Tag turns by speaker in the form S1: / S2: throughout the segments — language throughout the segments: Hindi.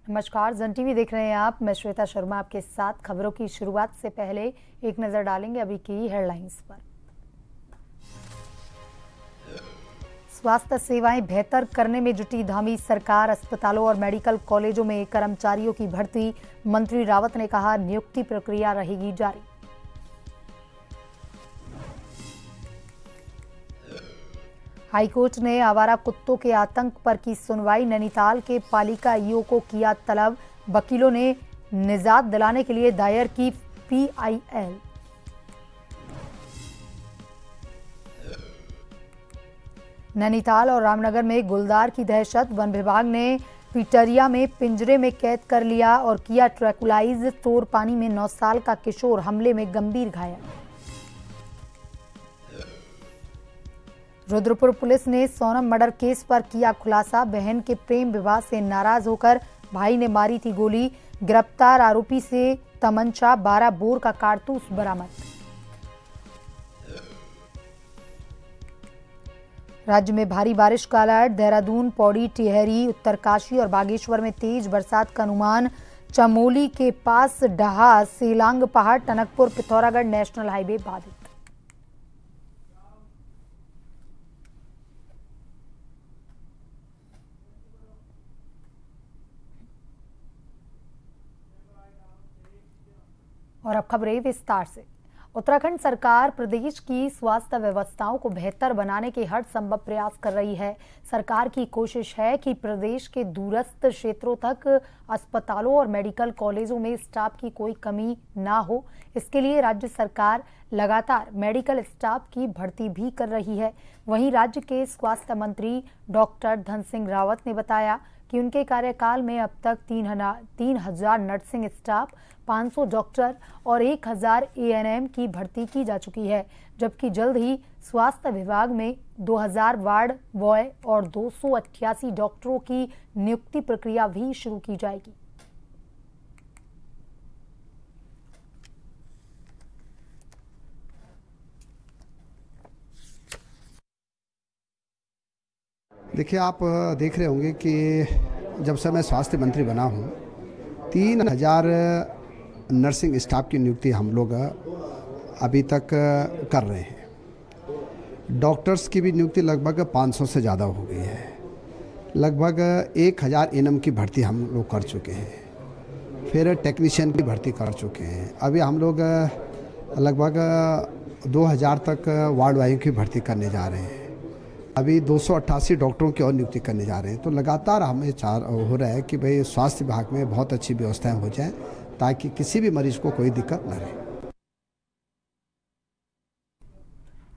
S1: नमस्कार, जन टीवी देख रहे हैं आप। मैं श्वेता शर्मा आपके साथ। खबरों की शुरुआत से पहले एक नजर डालेंगे अभी की हेडलाइंस पर। स्वास्थ्य सेवाएं बेहतर करने में जुटी धामी सरकार। अस्पतालों और मेडिकल कॉलेजों में कर्मचारियों की भर्ती। मंत्री रावत ने कहा, नियुक्ति प्रक्रिया रहेगी जारी। हाईकोर्ट ने आवारा कुत्तों के आतंक पर की सुनवाई। नैनीताल के पालिका ईओ को किया तलब। वकीलों ने निजात दिलाने के लिए दायर की पीआईएल। नैनीताल और रामनगर में गुलदार की दहशत। वन विभाग ने पिटरिया में पिंजरे में कैद कर लिया और किया ट्रैकुलाइज। तोर पानी में 9 साल का किशोर हमले में गंभीर घायल। रुद्रपुर पुलिस ने सोनम मर्डर केस पर किया खुलासा। बहन के प्रेम विवाह से नाराज होकर भाई ने मारी थी गोली। गिरफ्तार आरोपी से तमंचा, 12 बोर का कारतूस बरामद। राज्य में भारी बारिश का अलर्ट। देहरादून, पौड़ी, टिहरी, उत्तरकाशी और बागेश्वर में तेज बरसात का अनुमान। चमोली के पास डहा, सेलांग पहाड़, टनकपुर, पिथौरागढ़ नेशनल हाईवे बाधित। और अब खबरें विस्तार से। उत्तराखंड सरकार प्रदेश की स्वास्थ्य व्यवस्थाओं को बेहतर बनाने के हर संभव प्रयास कर रही है। सरकार की कोशिश है कि प्रदेश के दूरस्थ क्षेत्रों तक अस्पतालों और मेडिकल कॉलेजों में स्टाफ की कोई कमी ना हो। इसके लिए राज्य सरकार लगातार मेडिकल स्टाफ की भर्ती भी कर रही है। वहीं राज्य के स्वास्थ्य मंत्री डॉक्टर धन सिंह रावत ने बताया कि उनके कार्यकाल में अब तक 3000 नर्सिंग स्टाफ, 500 डॉक्टर और 1000 एएनएम की भर्ती की जा चुकी है, जबकि जल्द ही स्वास्थ्य विभाग में 2000 वार्ड बॉय और 288 डॉक्टरों की नियुक्ति प्रक्रिया भी शुरू की जाएगी।
S2: देखिए, आप देख रहे होंगे कि जब से मैं स्वास्थ्य मंत्री बना हूँ 3000 नर्सिंग स्टाफ की नियुक्ति हम लोग अभी तक कर रहे हैं। डॉक्टर्स की भी नियुक्ति लगभग 500 से ज़्यादा हो गई है। लगभग 1000 एएनएम की भर्ती हम लोग कर चुके हैं। फिर टेक्नीशियन की भर्ती कर चुके हैं। अभी हम लोग लगभग 2000 तक वार्ड वाइज की भर्ती करने जा रहे हैं। अभी 288 डॉक्टरों की और नियुक्ति करने जा रहे हैं। तो लगातार हमें हो रहा है कि भाई स्वास्थ्य विभाग में बहुत अच्छी व्यवस्थाएं हो जाएं ताकि किसी भी मरीज को कोई दिक्कत न रहे।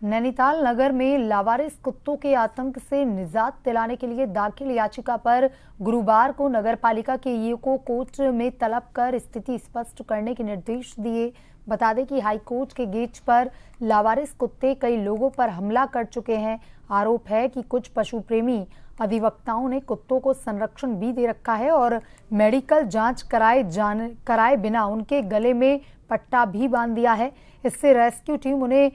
S1: नैनीताल नगर में लावारिस कुत्तों के आतंक से निजात दिलाने के लिए दाखिल याचिका पर गुरुवार को नगर पालिका के ईओ को कोर्ट में तलब कर स्थिति स्पष्ट करने के निर्देश दिए। बता दें कि हाईकोर्ट के गेट पर लावारिस कुत्ते कई लोगों पर हमला कर चुके हैं। आरोप है कि कुछ पशु प्रेमी अधिवक्ताओं ने कुत्तों को संरक्षण भी दे रखा है और मेडिकल जांच कराए बिना उनके गले में पट्टा भी बांध दिया है। इससे रेस्क्यू टीम उन्हें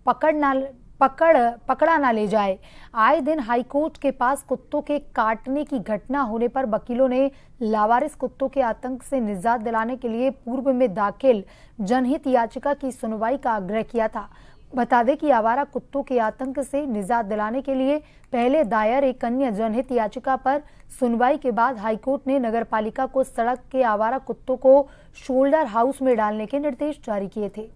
S1: पकड़ा ना ले जाए। आए दिन हाईकोर्ट के पास कुत्तों के काटने की घटना होने पर वकीलों ने लावारिस कुत्तों के आतंक से निजात दिलाने के लिए पूर्व में दाखिल जनहित याचिका की सुनवाई का आग्रह किया था। बता दें कि आवारा कुत्तों के आतंक से निजात दिलाने के लिए पहले दायर एक अन्य जनहित याचिका पर सुनवाई के बाद हाईकोर्ट ने नगर पालिका को सड़क के आवारा कुत्तों को शोल्डर हाउस में डालने के निर्देश जारी किए थे।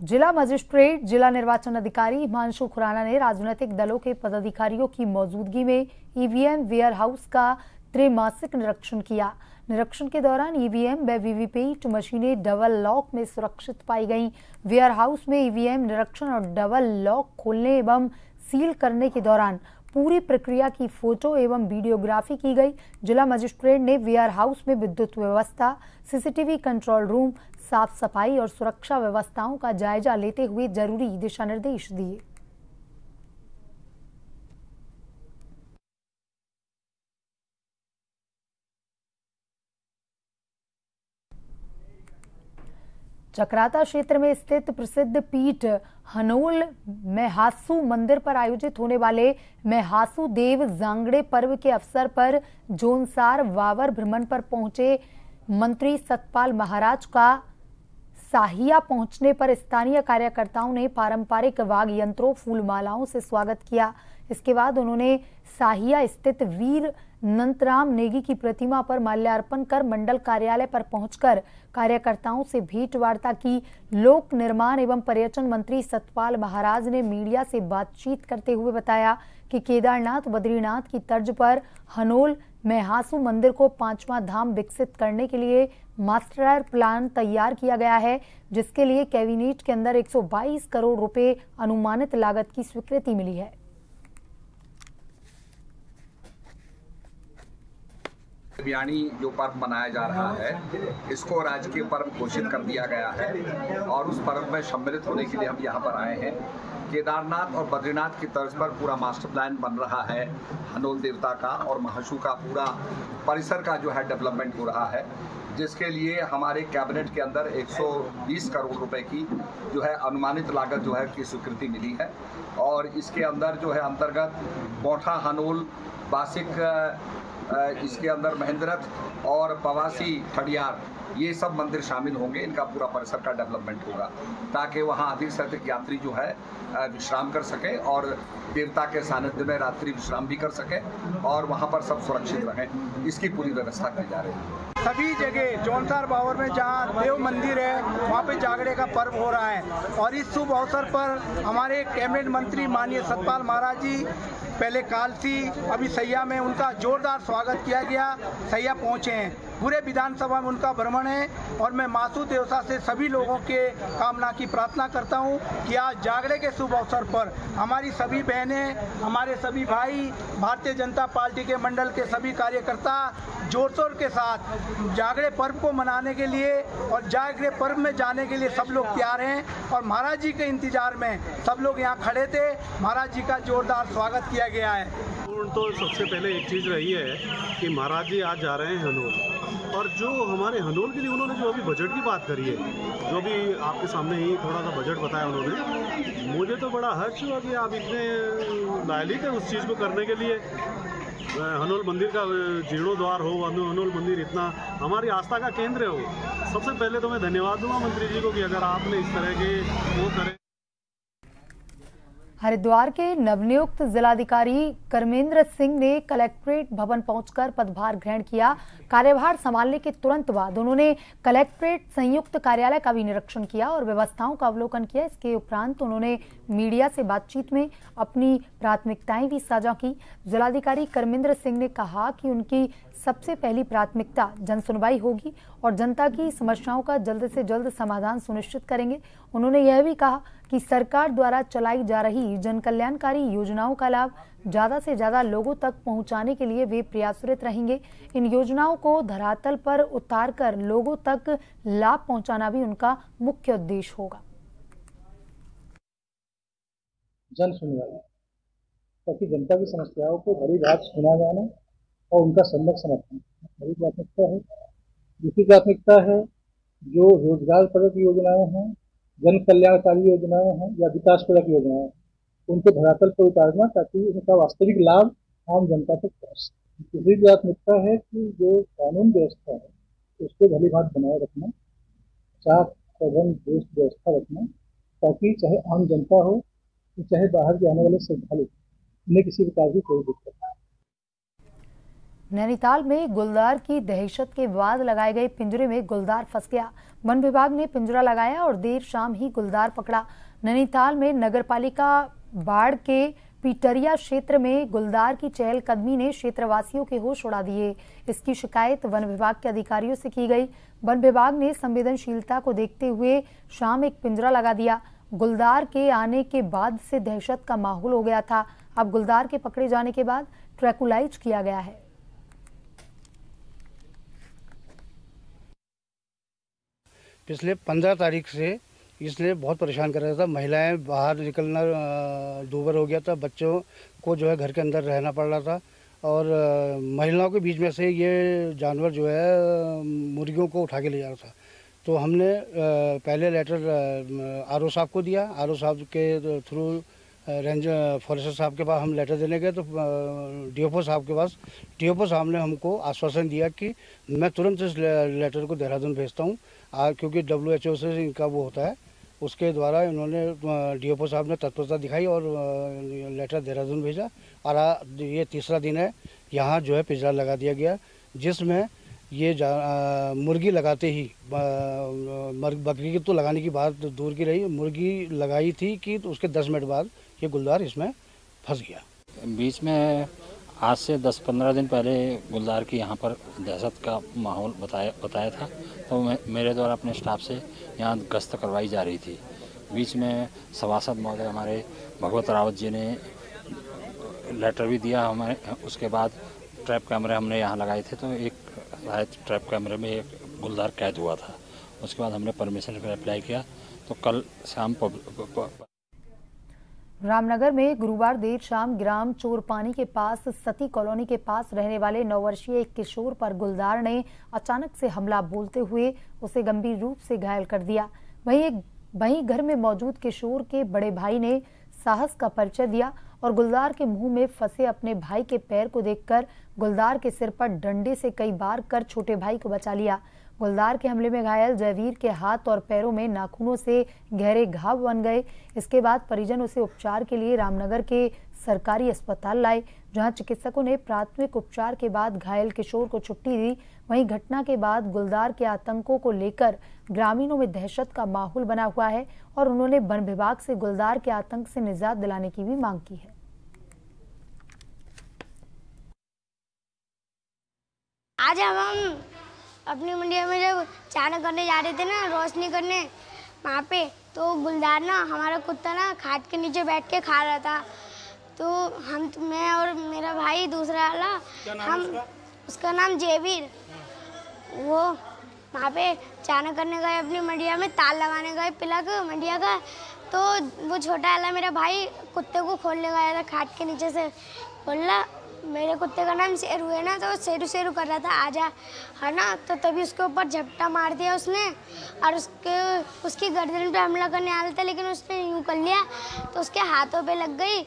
S1: जिला मजिस्ट्रेट जिला निर्वाचन अधिकारी हिमांशु खुराना ने राजनीतिक दलों के पदाधिकारियों की मौजूदगी में ईवीएम वेयर हाउस का त्रैमासिक निरीक्षण किया। निरीक्षण के दौरान ईवीएम व वीवीपैट मशीनें डबल लॉक में सुरक्षित पाई गईं। वेयर हाउस में ईवीएम निरीक्षण और डबल लॉक खोलने एवं सील करने के दौरान पूरी प्रक्रिया की फोटो एवं वीडियोग्राफी की गई। जिला मजिस्ट्रेट ने वेयर हाउस में विद्युत व्यवस्था, सीसीटीवी कंट्रोल रूम, साफ सफाई और सुरक्षा व्यवस्थाओं का जायजा लेते हुए जरूरी दिशा निर्देश दिए। चक्राता क्षेत्र में स्थित प्रसिद्ध पीठ हनोल मेहासू मंदिर पर आयोजित होने वाले मेहासू देव जांगड़े पर्व के अवसर पर जोनसार वावर भ्रमण पर पहुंचे मंत्री सतपाल महाराज का साहिया पहुंचने पर स्थानीय कार्यकर्ताओं ने पारंपरिक वाद्य यंत्रों, फूल मालाओं से स्वागत किया। इसके बाद उन्होंने साहिया स्थित वीर नंतराम नेगी की प्रतिमा पर माल्यार्पण कर मंडल कार्यालय पर पहुंचकर कार्यकर्ताओं से भेंट वार्ता की। लोक निर्माण एवं पर्यटन मंत्री सतपाल महाराज ने मीडिया से बातचीत करते हुए बताया कि केदारनाथ बद्रीनाथ की तर्ज पर हनोल मेहासू मंदिर को 5वां धाम विकसित करने के लिए मास्टर प्लान तैयार किया गया है, जिसके लिए कैबिनेट के अंदर 122 करोड़ रुपए अनुमानित लागत की स्वीकृति मिली है।
S3: देवयानी जो पर्व मनाया जा रहा है, इसको राजकीय पर्व घोषित कर दिया गया है और उस पर्व में सम्मिलित होने के लिए हम यहाँ पर आए हैं। केदारनाथ और बद्रीनाथ की तर्ज पर पूरा मास्टर प्लान बन रहा है हनोल देवता का, और महाशू का पूरा परिसर का जो है डेवलपमेंट हो रहा है, जिसके लिए हमारे कैबिनेट के अंदर 120 करोड़ रुपए की जो है अनुमानित लागत जो है की स्वीकृति मिली है। और इसके अंदर जो है अंतर्गत बोठा, हनोल, बासिक, इसके अंदर महेंद्रथ और पवासी ठडियार, ये सब मंदिर शामिल होंगे। इनका पूरा परिसर का डेवलपमेंट होगा ताकि वहाँ अधिक से अधिक यात्री जो है विश्राम कर सके और देवता के सानिध्य में रात्रि विश्राम भी कर सके और वहाँ पर सब सुरक्षित रहें, इसकी पूरी व्यवस्था की जा रही है।
S4: सभी जगह जोनसार बावर में जहाँ देव मंदिर है वहाँ पे जागड़े का पर्व हो रहा है और इस शुभ अवसर पर हमारे कैबिनेट मंत्री माननीय सतपाल महाराज जी पहले कालसी, अभी सैया में उनका जोरदार स्वागत किया गया। सैया पहुँचे हैं, पूरे विधानसभा में उनका भ्रमण है और मैं मासू देवता से सभी लोगों के कामना की प्रार्थना करता हूं कि आज जागड़े के शुभ अवसर पर हमारी सभी बहनें, हमारे सभी भाई, भारतीय जनता पार्टी के मंडल के सभी कार्यकर्ता जोर शोर के साथ जागड़े पर्व को मनाने के लिए और जागड़े पर्व में जाने के लिए सब लोग तैयार हैं और महाराज जी के इंतजार में सब लोग यहाँ खड़े थे। महाराज जी का जोरदार स्वागत किया गया है।
S5: तो सबसे पहले एक चीज़ रही है कि महाराज जी आज जा रहे हैं हनोल, और जो हमारे हनोल के लिए उन्होंने जो अभी बजट की बात करी है, जो भी आपके सामने ही थोड़ा सा बजट बताया उन्होंने, मुझे तो बड़ा हर्ष हुआ कि आप इतने लायक थे उस चीज़ को करने के लिए। हनोल मंदिर का जीर्णोद्वार हो, हनोल मंदिर इतना हमारी आस्था का केंद्र हो। सबसे पहले तो मैं धन्यवाद दूंगा मंत्री जी को कि अगर आपने इस तरह के वो करें।
S1: हरिद्वार के नवनियुक्त जिलाधिकारी कर्मेंद्र सिंह ने कलेक्ट्रेट भवन पहुंचकर पदभार ग्रहण किया। कार्यभार संभालने के तुरंत बाद उन्होंने कलेक्ट्रेट संयुक्त कार्यालय का भी निरीक्षण किया और व्यवस्थाओं का अवलोकन किया। इसके उपरांत उन्होंने मीडिया से बातचीत में अपनी प्राथमिकताएं भी साझा की। जिलाधिकारी कर्मेंद्र सिंह ने कहा कि उनकी सबसे पहली प्राथमिकता जन सुनवाई होगी और जनता की समस्याओं का जल्द से जल्द समाधान सुनिश्चित करेंगे। उन्होंने यह भी कहा कि सरकार द्वारा चलाई जा रही जन कल्याणकारी योजनाओं का लाभ ज्यादा से ज्यादा लोगों तक पहुंचाने के लिए वे प्रयासरत रहेंगे। इन योजनाओं को धरातल पर उतारकर लोगों तक लाभ पहुंचाना भी उनका मुख्य उद्देश्य होगा।
S6: जन सुनवाई, ताकि जनता की समस्याओं को बड़ी बात सुना जाना और उनका सम्यक समर्थन बड़ी प्राथमिकता है। दूसरी प्राथमिकता है जो रोजगारपरक योजनाएं हैं, जन कल्याणकारी योजनाएं हैं या विकासपरक योजनाएं, उनको धरातल पर उतारना ताकि उनका वास्तविक लाभ आम जनता तक पहुंचे। तीसरी प्राथमिकता है कि जो कानून व्यवस्था है उसको भली भांति बनाए रखना, साफ सघन देश व्यवस्था रखना, ताकि चाहे आम जनता हो चाहे बाहर के आने वाले श्रद्धालु, उन्हें किसी प्रकार की कोई दिक्कत नहीं।
S1: नैनीताल में गुलदार की दहशत के बाद लगाए गए पिंजरे में गुलदार फंस गया। वन विभाग ने पिंजरा लगाया और देर शाम ही गुलदार पकड़ा। नैनीताल में नगरपालिका बाढ़ के पीटरिया क्षेत्र में गुलदार की चहलकदमी ने क्षेत्रवासियों के होश उड़ा दिए। इसकी शिकायत वन विभाग के अधिकारियों से की गई। वन विभाग ने संवेदनशीलता को देखते हुए शाम एक पिंजरा लगा दिया। गुलदार के आने के बाद से दहशत का माहौल हो गया था। अब गुलदार के पकड़े जाने के बाद ट्रैकुलाइज किया गया है।
S6: पिछले 15 तारीख से इसने बहुत परेशान कर रहा था। महिलाएं बाहर निकलना दूभर हो गया था, बच्चों को जो है घर के अंदर रहना पड़ रहा था और महिलाओं के बीच में से ये जानवर जो है मुर्गियों को उठा के ले जा रहा था। तो हमने पहले लेटर आरओ साहब को दिया। आरओ साहब के थ्रू रेंज फॉरेस्टर साहब के पास हम लेटर देने गए तो डीएफओ साहब के पास डीएफओ साहब ने हमको आश्वासन दिया कि मैं तुरंत इस लेटर को देहरादून भेजता हूँ, क्योंकि WHO से इनका वो होता है, उसके द्वारा इन्होंने डीएफओ साहब ने तत्परता दिखाई और लेटर देहरादून भेजा। और ये तीसरा दिन है, यहाँ जो है पिंजरा लगा दिया गया, जिसमें ये मुर्गी लगाते ही बकरी की तो लगाने की बात दूर की रही, मुर्गी लगाई थी कि तो उसके 10 मिनट बाद ये गुलदार इसमें फंस गया।
S7: बीच में आज से 10-15 दिन पहले गुलदार की यहाँ पर दहशत का माहौल बताया था, तो मेरे द्वारा अपने स्टाफ से यहाँ गश्त करवाई जा रही थी। बीच में सभासद महोदय हमारे भगवत रावत जी ने लेटर भी दिया हमें। उसके बाद ट्रैप कैमरे हमने यहाँ लगाए थे, तो एक ट्रैप कैमरे में एक गुलदार कैद हुआ था। उसके बाद हमने परमिशन पर अप्लाई किया, तो कल शाम
S1: रामनगर में गुरुवार देर शाम ग्राम चोरपानी के पास सती कॉलोनी के पास रहने वाले 9 वर्षीय एक किशोर पर गुलदार ने अचानक से हमला बोलते हुए उसे गंभीर रूप से घायल कर दिया। वहीं घर में मौजूद किशोर के बड़े भाई ने साहस का परिचय दिया और गुलदार के मुंह में फंसे अपने भाई के पैर को देखकर गुलदार के सिर पर डंडे से कई बार कर छोटे भाई को बचा लिया। गुलदार के हमले में घायल जयवीर के हाथ और पैरों में नाखूनों से गहरे घाव बन गए। इसके बाद परिजन उसे उपचार के लिए रामनगर के सरकारी अस्पताल लाए, जहां चिकित्सकों ने प्राथमिक उपचार के बाद घायल किशोर को छुट्टी दी। वहीं घटना के बाद गुलदार के आतंकों को लेकर ग्रामीणों में दहशत का माहौल बना हुआ है और उन्होंने वन विभाग से गुलदार के आतंक से निजात दिलाने की भी मांग की है।
S8: आज हम अपनी मंडिया में जब चारा करने जा रहे थे ना, रोशनी करने वहाँ पे, तो गुलदार ना हमारा कुत्ता ना खाट के नीचे बैठ के खा रहा था। तो मैं और मेरा भाई दूसरा वाला, उसका नाम जयवीर, वो वहाँ पे चारा करने गए, अपनी मंडिया में ताल लगाने गए पिला के मंडिया का। तो वो छोटा वाला मेरा भाई कुत्ते को खोलने गया था, खाट के नीचे से बोला मेरे कुत्ते का नाम शेरू है ना, तो शेरू शेरू कर रहा था आजा, है ना। तो तभी उसके ऊपर झपटा मार दिया उसने और उसकी गर्दन पे हमला करने आ रहा था, लेकिन उसने यूँ कर लिया तो उसके हाथों पे लग गई।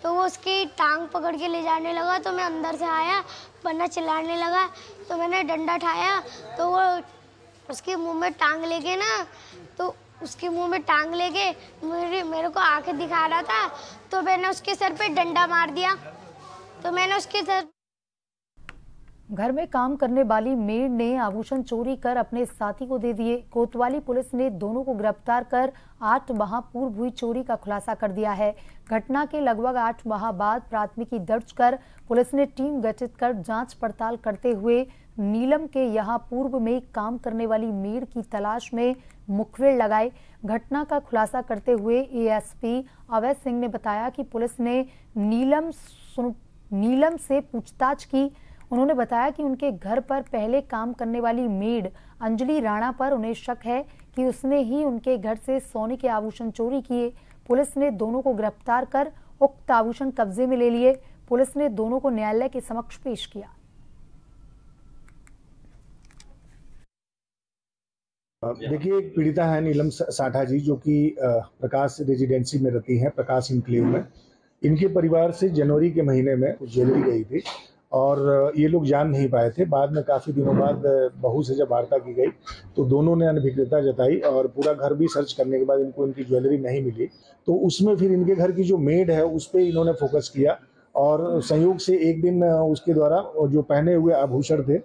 S8: तो वो उसकी टांग पकड़ के ले जाने लगा, तो मैं अंदर से आया, वरना चिल्लाने लगा, तो मैंने डंडा उठाया, तो वो उसके मुँह में टांग लेके ना, तो उसके मुँह में टांग लेके मेरे को आँखें दिखा रहा था, तो मैंने उसके सर पे डंडा मार दिया। तो मैंने उसके सर।
S1: घर में काम करने वाली मेड ने आभूषण चोरी कर अपने साथी को दे दिए। कोतवाली पुलिस ने दोनों को गिरफ्तार कर 8 माह पूर्व हुई चोरी का खुलासा कर दिया है। घटना के लगभग 8 माह बाद प्राथमिकी दर्ज कर पुलिस ने टीम गठित कर जांच पड़ताल करते हुए नीलम के यहां पूर्व में काम करने वाली मेड की तलाश में मुखबिर लगाए। घटना का खुलासा करते हुए एएसपी अवैध सिंह ने बताया कि पुलिस ने नीलम से पूछताछ की। उन्होंने बताया कि उनके घर पर पहले काम करने वाली मेड अंजलि राणा पर उन्हें शक है कि उसने ही उनके घर से सोने के आभूषण चोरी किए। पुलिस ने दोनों को गिरफ्तार कर उक्त आभूषण कब्जे में ले लिए। पुलिस ने दोनों को न्यायालय के समक्ष पेश किया।
S9: देखिए, एक पीड़िता है नीलम साठा जी, जो कि प्रकाश रेजिडेंसी में रहती हैं, प्रकाश इनक्लेव में। इनके परिवार से जनवरी के महीने में कुछ ज्वेलरी गई थी और ये लोग जान नहीं पाए थे। बाद में काफ़ी दिनों बाद बहू से जब वार्ता की गई तो दोनों ने अनभिज्ञता जताई और पूरा घर भी सर्च करने के बाद इनको इनकी ज्वेलरी नहीं मिली। तो उसमें फिर इनके घर की जो मेड है उस पर इन्होंने फोकस किया और संयोग से एक दिन उसके द्वारा जो पहने हुए आभूषण थे,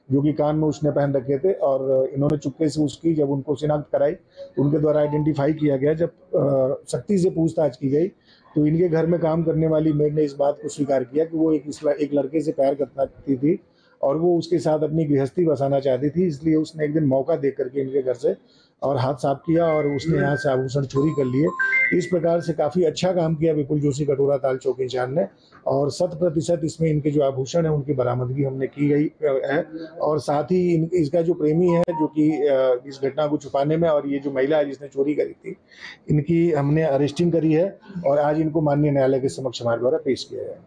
S9: जो कि कान में उसने पहन रखे थे, और इन्होंने चुपके से उसकी जब उनको शिनाख्त कराई तो उनके द्वारा आइडेंटिफाई किया गया। जब सख्ती से पूछताछ की गई तो इनके घर में काम करने वाली मेड ने इस बात को स्वीकार किया कि वो एक लड़के से प्यार करती थी और वो उसके साथ अपनी गृहस्थी बसाना चाहती थी, इसलिए उसने एक दिन मौका देख करके इनके घर से और हाथ साफ किया और उसने यहाँ से आभूषण चोरी कर लिए। इस प्रकार से काफ़ी अच्छा काम किया विपुल जोशी कटोरा ताल चौकी इंचार्ज ने और 100% इसमें इनके जो आभूषण है उनकी बरामदगी हमने की गई है और साथ ही इसका जो प्रेमी है जो कि इस घटना को छुपाने में और ये जो महिला है जिसने चोरी करी थी, इनकी हमने अरेस्टिंग करी है और आज इनको माननीय न्यायालय के समक्ष हमारे द्वारा पेश किया है।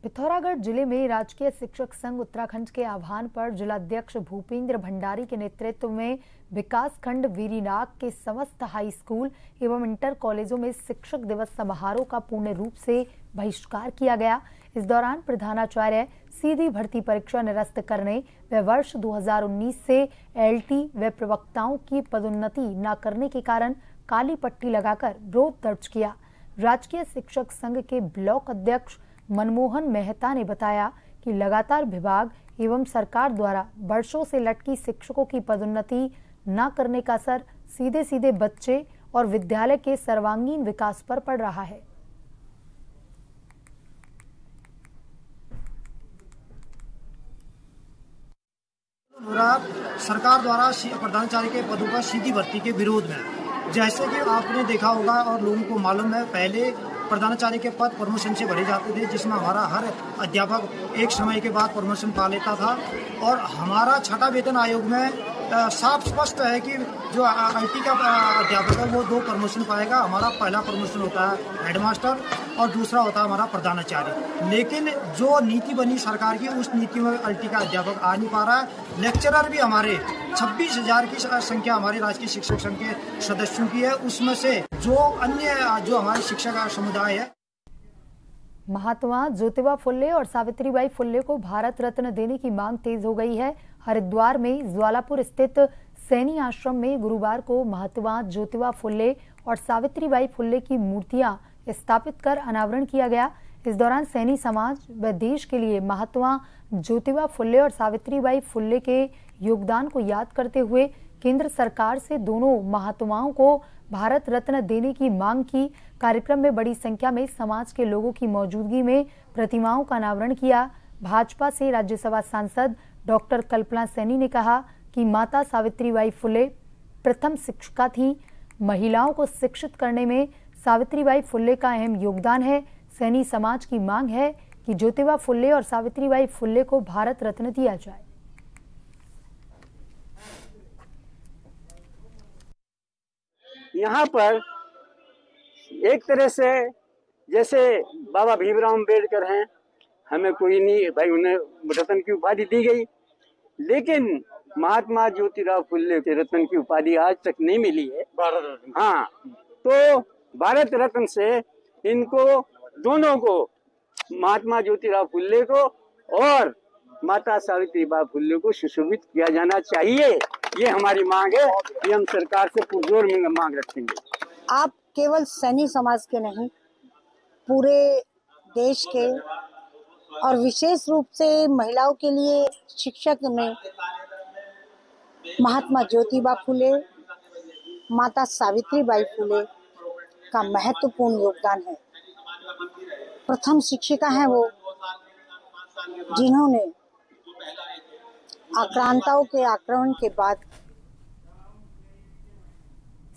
S1: पिथौरागढ़ जिले में राजकीय शिक्षक संघ उत्तराखंड के आह्वान पर जिलाध्यक्ष भूपेंद्र भंडारी के नेतृत्व में विकास खंड वीरीनाग के समस्त हाई स्कूल एवं इंटर कॉलेजों में शिक्षक दिवस समारोह का पूर्ण रूप से बहिष्कार किया गया। इस दौरान प्रधानाचार्य सीधी भर्ती परीक्षा निरस्त करने व वर्ष 2019 से एलटी व प्रवक्ताओं की पदोन्नति न करने के कारण काली पट्टी लगाकर विरोध दर्ज किया। राजकीय शिक्षक संघ के ब्लॉक अध्यक्ष मनमोहन मेहता ने बताया कि लगातार विभाग एवं सरकार द्वारा वर्षों से लटकी शिक्षकों की पदोन्नति न करने का असर सीधे सीधे बच्चे और विद्यालय के सर्वांगीण विकास पर पड़ रहा है।
S10: सरकार द्वारा प्रधानाचार्य के पदों पर सीधी भर्ती के विरोध में, जैसे कि आपने देखा होगा और लोगों को मालूम है, पहले प्रधानाचार्य के पद प्रमोशन से भरे जाते थे जिसमें हमारा हर अध्यापक एक समय के बाद प्रमोशन पा लेता था और हमारा छठा वेतन आयोग में साफ स्पष्ट है कि जो आईटी का अध्यापक है वो 2 प्रमोशन पाएगा। हमारा पहला प्रमोशन होता है हेडमास्टर और दूसरा होता है हमारा प्रधानाचार्य। लेकिन जो नीति बनी सरकार की उस नीति में आईटी का अध्यापक आ नहीं पा रहा है। लेक्चरर भी हमारे 26,000 की संख्या हमारे राजकीय शिक्षक संघ के सदस्यों की है, उसमें से जो अन्य जो हमारे शिक्षक समुदाय है।
S1: महात्मा ज्योतिबा फुल्ले और सावित्रीबाई फुल्ले को भारत रत्न देने की मांग तेज हो गई है। हरिद्वार में ज्वालापुर स्थित सैनी आश्रम में गुरुवार को महात्मा ज्योतिबा फुल्ले और सावित्रीबाई फुल्ले की मूर्तियां स्थापित कर अनावरण किया गया। इस दौरान सैनी समाज व देश के लिए महात्मा ज्योतिबा फुल्ले और सावित्रीबाई फुल्ले के योगदान को याद करते हुए केंद्र सरकार से दोनों महात्माओं को भारत रत्न देने की मांग की। कार्यक्रम में बड़ी संख्या में समाज के लोगों की मौजूदगी में प्रतिमाओं का अनावरण किया। भाजपा से राज्यसभा सांसद डॉक्टर कल्पना सैनी ने कहा कि माता सावित्रीबाई फुले प्रथम शिक्षिका थी। महिलाओं को शिक्षित करने में सावित्रीबाई फुले का अहम योगदान है। सैनी समाज की मांग है कि ज्योतिबा फुले और सावित्रीबाई फुले को भारत रत्न दिया जाए।
S11: यहाँ पर एक तरह से जैसे बाबा भीमराव अम्बेडकर हैं, हमें कोई नहीं भाई, उन्हें रत्न की उपाधि दी गई, लेकिन महात्मा ज्योतिराव फुल्ले के रत्न की उपाधि आज तक नहीं मिली है, भारत रत्न। हाँ, तो भारत रत्न से इनको दोनों को, महात्मा ज्योतिराव फुल्ले को और माता सावित्रीबाई फुल्ले को सुशोभित किया जाना चाहिए। ये हमारी मांग है, ये हम सरकार से पुरजोर मांग रखेंगे।
S12: आप केवल सैनी समाज के नहीं, पूरे देश के और विशेष रूप से महिलाओं के लिए शिक्षक में महात्मा ज्योतिबा फुले, माता सावित्रीबाई फुले का महत्वपूर्ण योगदान है। प्रथम शिक्षिका हैं वो, जिन्होंने आक्रांताओं के आक्रमण के बाद।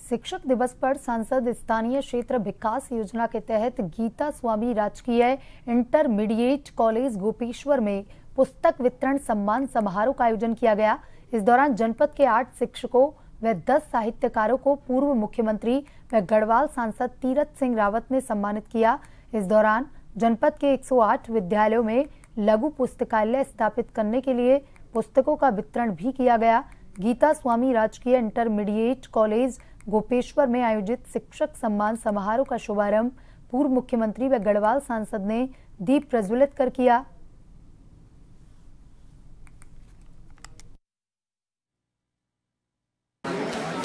S1: शिक्षक दिवस पर सांसद स्थानीय क्षेत्र विकास योजना के तहत गीता स्वामी राजकीय इंटरमीडिएट कॉलेज गोपेश्वर में पुस्तक वितरण सम्मान समारोह का आयोजन किया गया। इस दौरान जनपद के 8 शिक्षकों व 10 साहित्यकारों को पूर्व मुख्यमंत्री व गढ़वाल सांसद तीरथ सिंह रावत ने सम्मानित किया। इस दौरान जनपद के 108 विद्यालयों में लघु पुस्तकालय स्थापित करने के लिए पुस्तकों का वितरण भी किया गया। गीता स्वामी राजकीय इंटरमीडिएट कॉलेज गोपेश्वर में आयोजित शिक्षक सम्मान समारोह का शुभारंभ पूर्व मुख्यमंत्री व गढ़वाल सांसद ने दीप प्रज्वलित कर किया।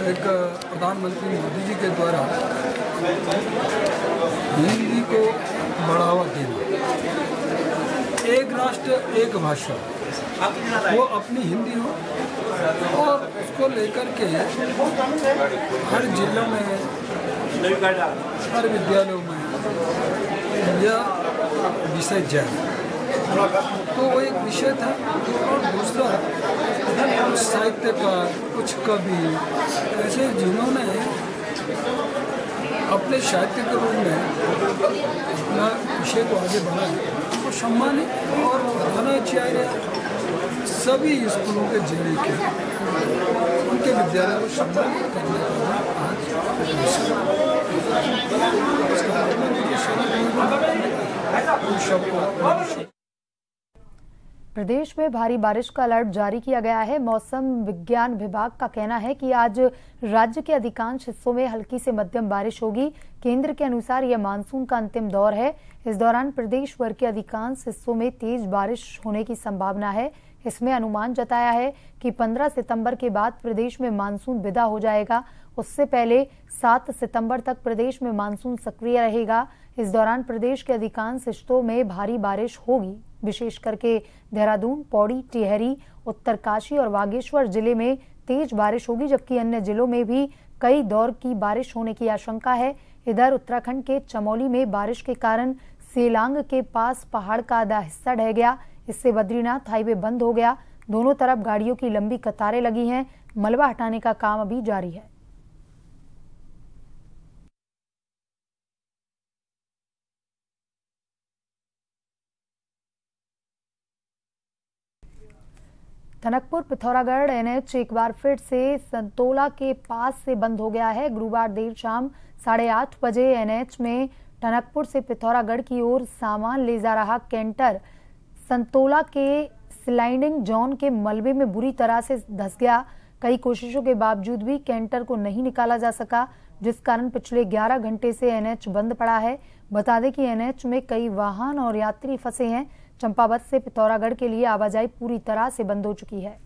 S13: एक प्रधानमंत्री मोदी जी के द्वारा हिंदी को बढ़ावा देना, एक राष्ट्र एक भाषा, वो अपनी हिंदी हो और उसको लेकर के हर जिलों में, हर विद्यालयों में यह विषय जाए। तो वो एक विषय था। और दूसरा, कुछ साहित्यकार, कुछ कवि ऐसे जिन्होंने अपने साहित्य के रूप में अपना विषय को आगे बढ़ाया, तो सम्मानित और प्रधानाचार्य सभी स्कूलों के जिले के उनके विद्यालयों को सम्मानित करने का
S1: प्रदेश में भारी बारिश का अलर्ट जारी किया गया है। मौसम विज्ञान विभाग का कहना है कि आज राज्य के अधिकांश हिस्सों में हल्की से मध्यम बारिश होगी। केंद्र के अनुसार यह मानसून का अंतिम दौर है। इस दौरान प्रदेश भर के अधिकांश हिस्सों में तेज बारिश होने की संभावना है। इसमें अनुमान जताया है कि 15 सितंबर के बाद प्रदेश में मानसून विदा हो जाएगा। उससे पहले 7 सितंबर तक प्रदेश में मानसून सक्रिय रहेगा। इस दौरान प्रदेश के अधिकांश हिस्सों में भारी बारिश होगी। विशेष करके देहरादून, पौड़ी, टिहरी, उत्तरकाशी और बागेश्वर जिले में तेज बारिश होगी, जबकि अन्य जिलों में भी कई दौर की बारिश होने की आशंका है। इधर उत्तराखंड के चमोली में बारिश के कारण सेलांग के पास पहाड़ का आधा हिस्सा ढह गया। इससे बद्रीनाथ हाईवे बंद हो गया। दोनों तरफ गाड़ियों की लंबी कतारें लगी हैं। मलबा हटाने का काम अभी जारी है। टनकपुर पिथौरागढ़ एनएच एक बार फिर से संतोला के पास से बंद हो गया है। गुरुवार देर शाम 8:30 बजे एनएच में टनकपुर से पिथौरागढ़ की ओर सामान ले जा रहा कैंटर संतोला के स्लाइडिंग जोन के मलबे में बुरी तरह से धंस गया। कई कोशिशों के बावजूद भी कैंटर को नहीं निकाला जा सका, जिस कारण पिछले 11 घंटे से एनएच बंद पड़ा है। बता दें कि एनएच में कई वाहन और यात्री फंसे हैं। चंपावत से पिथौरागढ़ के लिए आवाजाही पूरी तरह से बंद हो चुकी है।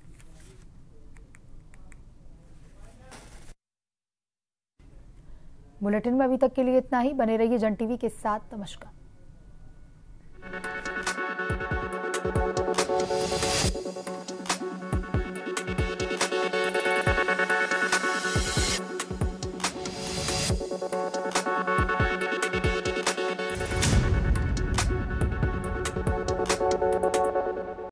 S1: बुलेटिन में अभी तक के लिए इतना ही। बने रहिए जन टीवी के साथ। नमस्कार।